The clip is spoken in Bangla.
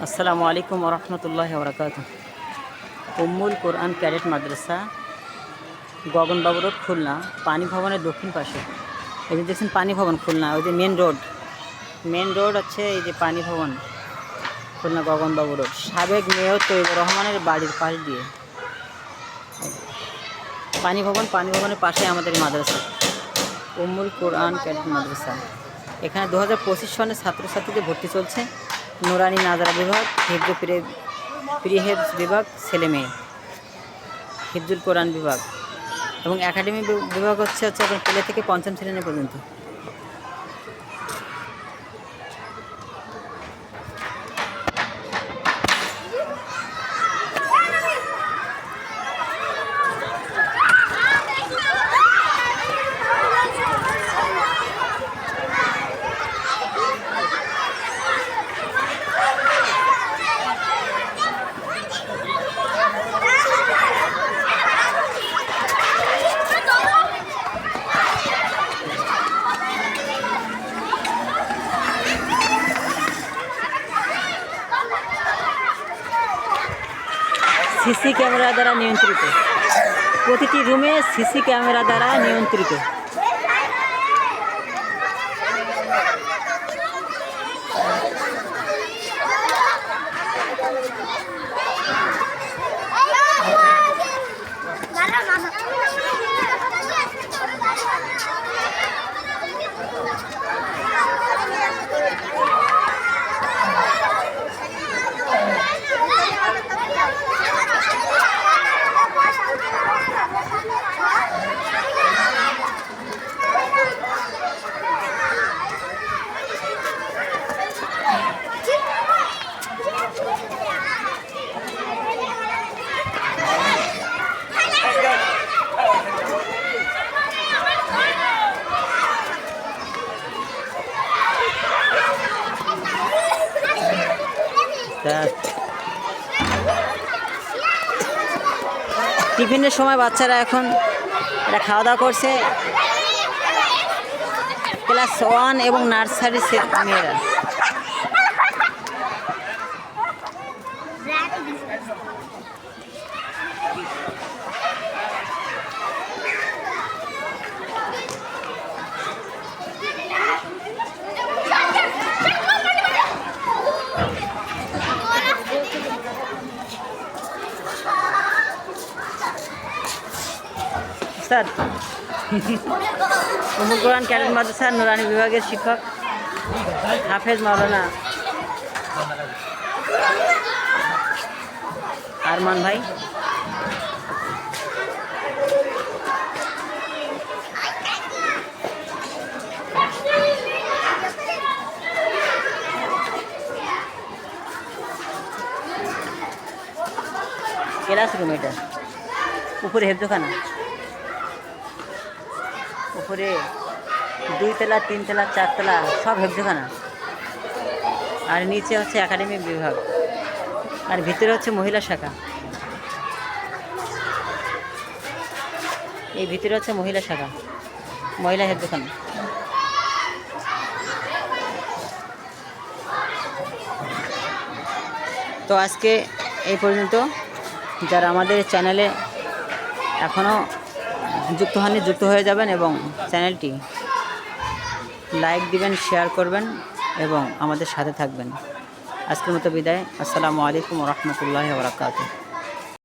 আসসালামু আলাইকুম ওরহমতুল্লাহি ওবরাকাতুহু। উম্মুল কোরআন ক্যাডেট মাদ্রাসা, গগনবাবু রোড, খুলনা, পানি ভবনের দক্ষিণ পাশে। এই যে দেখছেন পানি ভবন খুলনা, ওই যে মেন রোড হচ্ছে এই যে পানি ভবন খুলনা, গগনবাবু রোড, সাবেক মেয়র তৈয়বুর রহমানের বাড়ির পাশ দিয়ে পানি ভবনের পাশে আমাদের মাদ্রাসা উম্মুল কোরআন ক্যাডেট মাদ্রাসা। এখানে 2025 সনে ছাত্রছাত্রীদের ভর্তি চলছে। নুরানি নাজারা বিভাগ, হিফজুল প্রিহেবস বিভাগ, ছেলে মেয়ে হিফজুল কোরআন বিভাগ এবং একাডেমি বিভাগ হচ্ছে এখন প্লে থেকে পঞ্চম শ্রেণী পর্যন্ত। সিসি ক্যামেরা দ্বারা নিয়ন্ত্রিত, প্রতিটি রুমে সিসি ক্যামেরা দ্বারা নিয়ন্ত্রিত। টিফিনের সময় বাচ্চারা এখন এটা খাওয়া দাওয়া করছে, ক্লাস 1 এবং নার্সারি মেয়েরা। স্যার উম্মুল কোরআন ক্যাডেট মাদ্রাসা নুরানি বিভাগের শিক্ষক হাফেজ মাওলানা আরমান ভাই। ক্লাসরুম এটা, উপরে হেফজখানা, উপরে 2 তলা 3 তলা 4 তলা সব হেফজখানা, আর নিচে হচ্ছে একাডেমিক বিভাগ, আর ভিতরে হচ্ছে মহিলা শাখা। এই ভিতরে হচ্ছে মহিলা শাখা, মহিলা হেফজখানা। তো আজকে এই পর্যন্ত। যারা আমাদের চ্যানেলে এখনও যুক্ত হয়নি, যুক্ত হয়ে যাবেন এবং চ্যানেলটি লাইক দিবেন, শেয়ার করবেন এবং আমাদের সাথে থাকবেন। আজকের মতো বিদায়। আসসালামু আলাইকুম ওয়া রাহমাতুল্লাহি ওয়া বারাকাতুহু।